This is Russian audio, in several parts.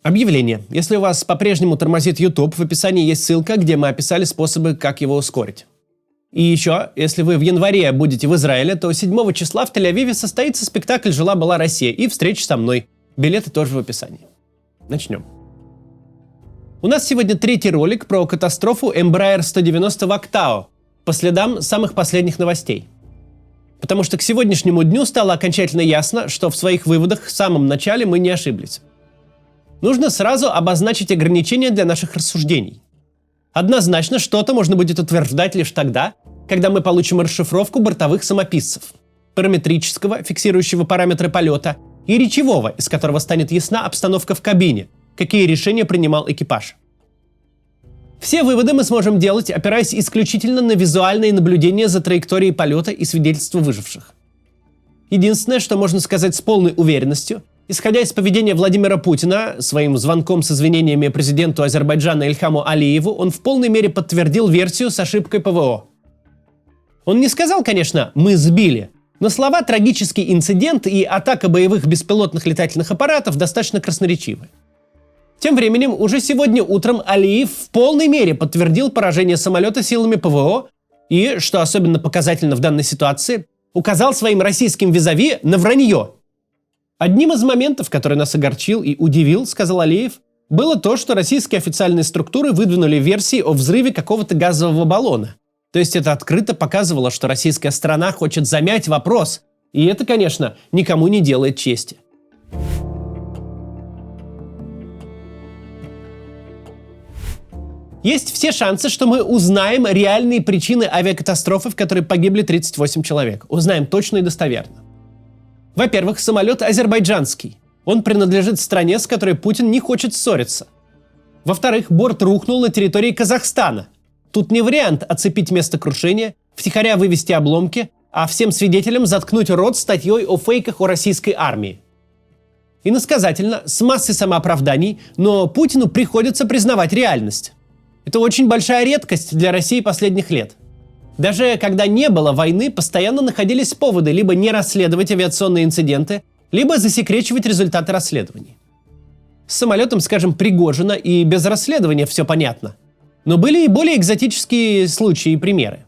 Объявление. Если у вас по-прежнему тормозит YouTube, в описании есть ссылка, где мы описали способы, как его ускорить. И еще, если вы в январе будете в Израиле, то 7 числа в Тель-Авиве состоится спектакль «Жила-была Россия» и встреча со мной. Билеты тоже в описании. Начнем. У нас сегодня третий ролик про катастрофу Embraer 190 в Актау по следам самых последних новостей. Потому что к сегодняшнему дню стало окончательно ясно, что в своих выводах в самом начале мы не ошиблись. Нужно сразу обозначить ограничения для наших рассуждений. Однозначно, что-то можно будет утверждать лишь тогда, когда мы получим расшифровку бортовых самописцев, параметрического, фиксирующего параметры полета, и речевого, из которого станет ясна обстановка в кабине, какие решения принимал экипаж. Все выводы мы сможем делать, опираясь исключительно на визуальные наблюдения за траекторией полета и свидетельства выживших. Единственное, что можно сказать с полной уверенностью, исходя из поведения Владимира Путина, своим звонком с извинениями президенту Азербайджана Ильхаму Алиеву, он в полной мере подтвердил версию с ошибкой ПВО. Он не сказал, конечно, «мы сбили», но слова «трагический инцидент» и «атака боевых беспилотных летательных аппаратов» достаточно красноречивы. Тем временем, уже сегодня утром Алиев в полной мере подтвердил поражение самолета силами ПВО и, что особенно показательно в данной ситуации, указал своим российским визави на вранье. Одним из моментов, который нас огорчил и удивил, сказал Алиев, было то, что российские официальные структуры выдвинули версии о взрыве какого-то газового баллона. То есть это открыто показывало, что российская сторона хочет замять вопрос. И это, конечно, никому не делает чести. Есть все шансы, что мы узнаем реальные причины авиакатастрофы, в которой погибли 38 человек. Узнаем точно и достоверно. Во-первых, самолет азербайджанский. Он принадлежит стране, с которой Путин не хочет ссориться. Во-вторых, борт рухнул на территории Казахстана. Тут не вариант оцепить место крушения, втихаря вывести обломки, а всем свидетелям заткнуть рот статьей о фейках о российской армии. Иносказательно, с массой самооправданий, но Путину приходится признавать реальность. Это очень большая редкость для России последних лет. Даже когда не было войны, постоянно находились поводы либо не расследовать авиационные инциденты, либо засекречивать результаты расследований. С самолетом, скажем, Пригожина и без расследования все понятно. Но были и более экзотические случаи и примеры.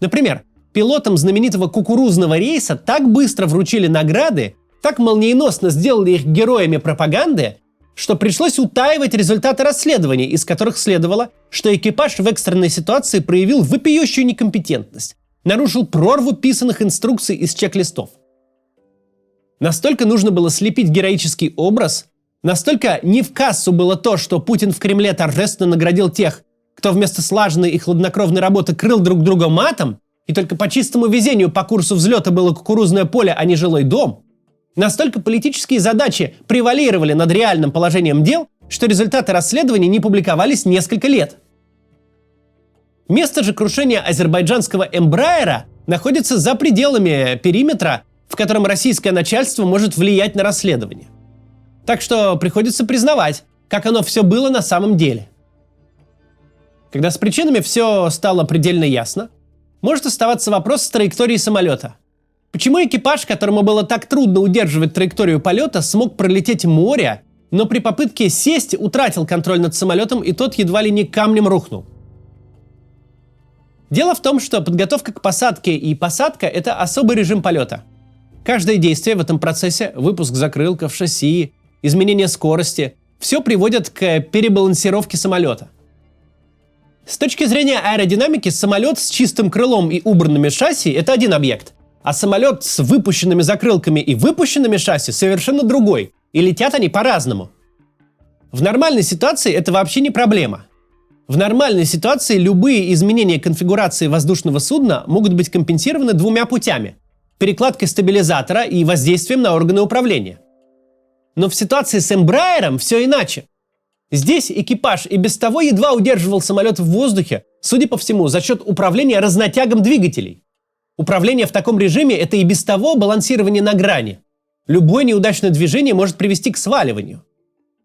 Например, пилотам знаменитого кукурузного рейса так быстро вручили награды, так молниеносно сделали их героями пропаганды, что пришлось утаивать результаты расследований, из которых следовало, что экипаж в экстренной ситуации проявил вопиющую некомпетентность, нарушил прорву писанных инструкций из чек-листов. Настолько нужно было слепить героический образ, настолько не в кассу было то, что Путин в Кремле торжественно наградил тех, кто вместо слаженной и хладнокровной работы крыл друг друга матом, и только по чистому везению по курсу взлета было кукурузное поле, а не жилой дом. Настолько политические задачи превалировали над реальным положением дел, что результаты расследований не публиковались несколько лет. Место же крушения азербайджанского Эмбраера находится за пределами периметра, в котором российское начальство может влиять на расследование. Так что приходится признавать, как оно все было на самом деле. Когда с причинами все стало предельно ясно, может оставаться вопрос с траекторией самолета. Почему экипаж, которому было так трудно удерживать траекторию полета, смог пролететь море, но при попытке сесть утратил контроль над самолетом, и тот едва ли не камнем рухнул? Дело в том, что подготовка к посадке и посадка – это особый режим полета. Каждое действие в этом процессе – выпуск закрылков, шасси, изменение скорости – все приводит к перебалансировке самолета. С точки зрения аэродинамики, самолет с чистым крылом и убранными шасси – это один объект. А самолет с выпущенными закрылками и выпущенными шасси совершенно другой, и летят они по-разному. В нормальной ситуации это вообще не проблема. В нормальной ситуации любые изменения конфигурации воздушного судна могут быть компенсированы двумя путями – перекладкой стабилизатора и воздействием на органы управления. Но в ситуации с Эмбраером все иначе. Здесь экипаж и без того едва удерживал самолет в воздухе, судя по всему, за счет управления разнотягом двигателей. Управление в таком режиме – это и без того балансирование на грани. Любое неудачное движение может привести к сваливанию.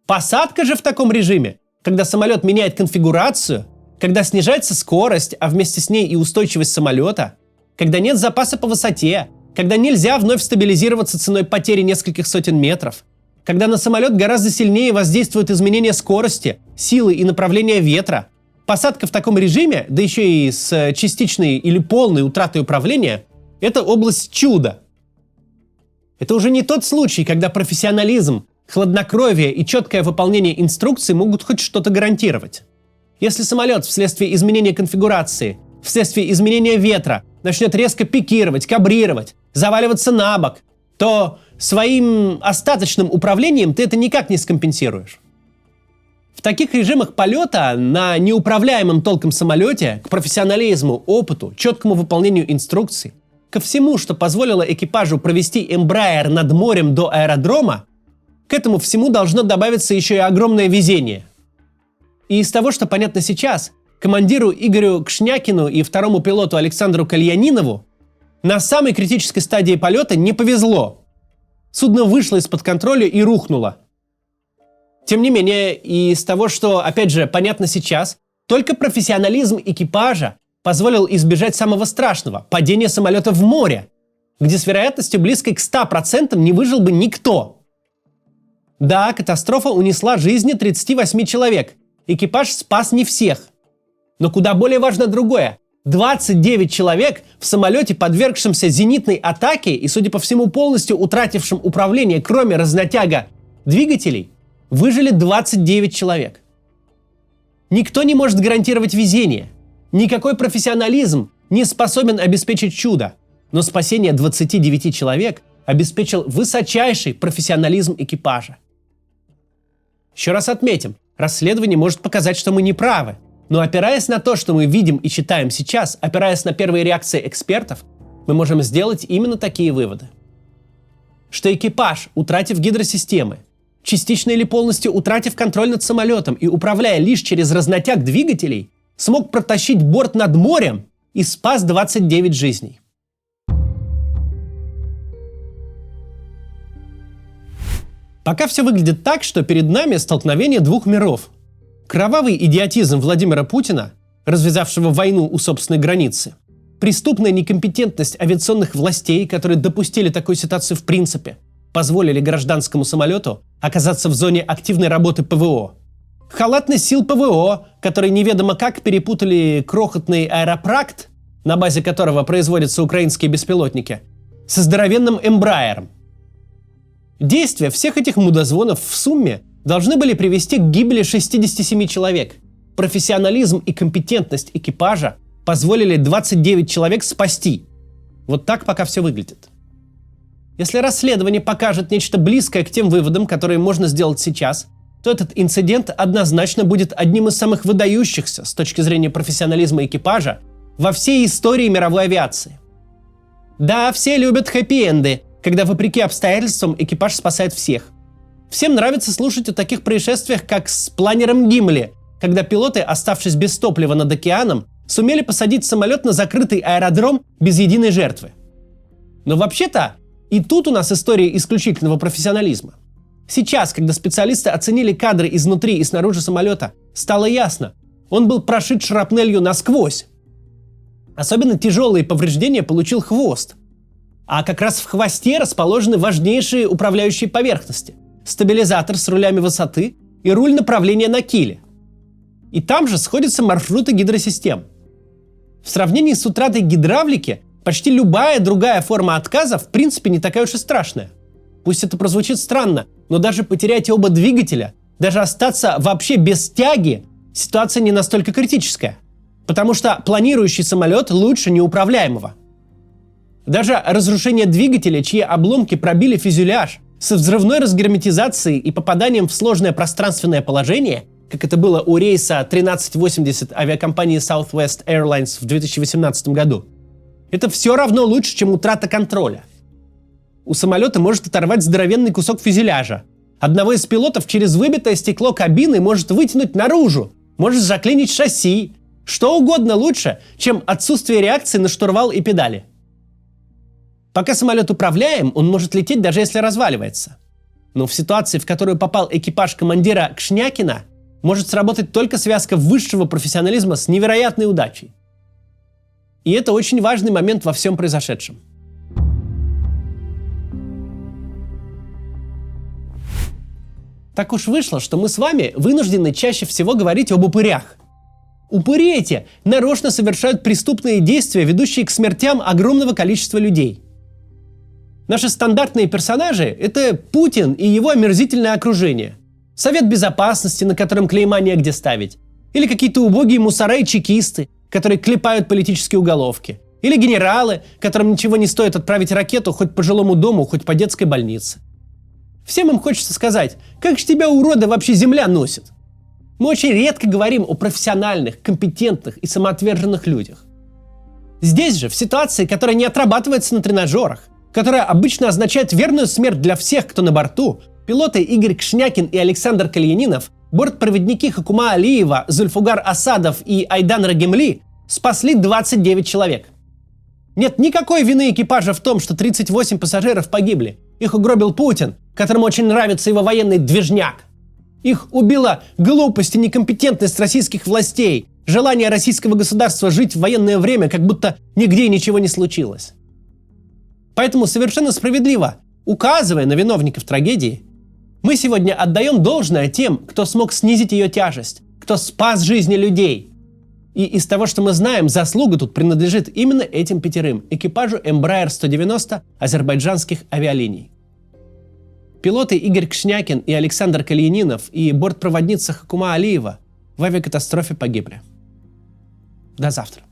Посадка же в таком режиме, когда самолет меняет конфигурацию, когда снижается скорость, а вместе с ней и устойчивость самолета, когда нет запаса по высоте, когда нельзя вновь стабилизироваться ценой потери нескольких сотен метров. когда на самолет гораздо сильнее воздействуют изменения скорости, силы и направления ветра. Посадка в таком режиме, да еще и с частичной или полной утратой управления, это область чуда. Это уже не тот случай, когда профессионализм, хладнокровие и четкое выполнение инструкций могут хоть что-то гарантировать. Если самолет вследствие изменения конфигурации, вследствие изменения ветра начнет резко пикировать, кабрировать, заваливаться на бок, то своим остаточным управлением ты это никак не скомпенсируешь. В таких режимах полета на неуправляемом толком самолете к профессионализму, опыту, четкому выполнению инструкций, ко всему, что позволило экипажу провести Embraer над морем до аэродрома, к этому всему должно добавиться еще и огромное везение. И из того, что понятно сейчас, командиру Игорю Кшнякину и второму пилоту Александру Кальянинову на самой критической стадии полета не повезло. Судно вышло из-под контроля и рухнуло. Тем не менее, из того, что, опять же, понятно сейчас, только профессионализм экипажа позволил избежать самого страшного – падения самолета в море, где с вероятностью близкой к 100% не выжил бы никто. Да, катастрофа унесла жизни 38 человек. Экипаж спас не всех. Но куда более важно другое. 29 человек в самолете, подвергшемся зенитной атаке и, судя по всему, полностью утратившим управление, кроме разнотяга двигателей, выжили 29 человек. Никто не может гарантировать везение. Никакой профессионализм не способен обеспечить чудо. Но спасение 29 человек обеспечил высочайший профессионализм экипажа. Еще раз отметим, расследование может показать, что мы не правы. Но опираясь на то, что мы видим и читаем сейчас, опираясь на первые реакции экспертов, мы можем сделать именно такие выводы. Что экипаж, утратив гидросистемы, частично или полностью утратив контроль над самолетом и управляя лишь через разнотяг двигателей, смог протащить борт над морем и спас 29 жизней. Пока все выглядит так, что перед нами столкновение двух миров. Кровавый идиотизм Владимира Путина, развязавшего войну у собственной границы, преступная некомпетентность авиационных властей, которые допустили такую ситуацию в принципе, позволили гражданскому самолету оказаться в зоне активной работы ПВО. Халатность сил ПВО, которые неведомо как перепутали крохотный аэропракт, на базе которого производятся украинские беспилотники, со здоровенным Эмбраером. Действия всех этих мудозвонов в сумме должны были привести к гибели 67 человек. Профессионализм и компетентность экипажа позволили 29 человек спасти. Вот так пока все выглядит. Если расследование покажет нечто близкое к тем выводам, которые можно сделать сейчас, то этот инцидент однозначно будет одним из самых выдающихся с точки зрения профессионализма экипажа во всей истории мировой авиации. Да, все любят хэппи-энды, когда вопреки обстоятельствам экипаж спасает всех. Всем нравится слушать о таких происшествиях, как с планером Гимли, когда пилоты, оставшись без топлива над океаном, сумели посадить самолет на закрытый аэродром без единой жертвы. Но вообще-то и тут у нас история исключительного профессионализма. Сейчас, когда специалисты оценили кадры изнутри и снаружи самолета, стало ясно, он был прошит шрапнелью насквозь. Особенно тяжелые повреждения получил хвост. А как раз в хвосте расположены важнейшие управляющие поверхности – стабилизатор с рулями высоты и руль направления на киле. И там же сходятся маршруты гидросистем. В сравнении с утратой гидравлики, почти любая другая форма отказа в принципе не такая уж и страшная. Пусть это прозвучит странно, но даже потерять оба двигателя, даже остаться вообще без тяги, ситуация не настолько критическая. Потому что планирующий самолет лучше неуправляемого. Даже разрушение двигателя, чьи обломки пробили фюзеляж, со взрывной разгерметизацией и попаданием в сложное пространственное положение, как это было у рейса 1380 авиакомпании Southwest Airlines в 2018 году, это все равно лучше, чем утрата контроля. У самолета может оторвать здоровенный кусок фюзеляжа. Одного из пилотов через выбитое стекло кабины может вытянуть наружу, может заклинить шасси. Что угодно лучше, чем отсутствие реакции на штурвал и педали. Пока самолет управляем, он может лететь, даже если разваливается. Но в ситуации, в которую попал экипаж командира Кшнякина, может сработать только связка высшего профессионализма с невероятной удачей. И это очень важный момент во всем произошедшем. Так уж вышло, что мы с вами вынуждены чаще всего говорить об упырях. Упыри эти нарочно совершают преступные действия, ведущие к смертям огромного количества людей. Наши стандартные персонажи – это Путин и его омерзительное окружение. Совет Безопасности, на котором клейма негде ставить. Или какие-то убогие мусора и чекисты, которые клепают политические уголовки. Или генералы, которым ничего не стоит отправить ракету хоть по жилому дому, хоть по детской больнице. Всем им хочется сказать: как же тебя, урода, вообще земля носит? Мы очень редко говорим о профессиональных, компетентных и самоотверженных людях. Здесь же, в ситуации, которая не отрабатывается на тренажерах, которая обычно означает верную смерть для всех, кто на борту, пилоты Игорь Кшнякин и Александр Кальянинов, бортпроводники Хакума Алиева, Зульфугар Асадов и Айдан Рагимли спасли 29 человек. Нет никакой вины экипажа в том, что 38 пассажиров погибли. Их угробил Путин, которому очень нравится его военный движняк. Их убила глупость и некомпетентность российских властей, желание российского государства жить в военное время, как будто нигде ничего не случилось. Поэтому совершенно справедливо, указывая на виновников трагедии, мы сегодня отдаем должное тем, кто смог снизить ее тяжесть, кто спас жизни людей. И из того, что мы знаем, заслуга тут принадлежит именно этим 5 экипажу Embraer 190 азербайджанских авиалиний. Пилоты Игорь Кшнякин и Александр Кальянинов и бортпроводница Хакума Алиева в авиакатастрофе погибли. До завтра.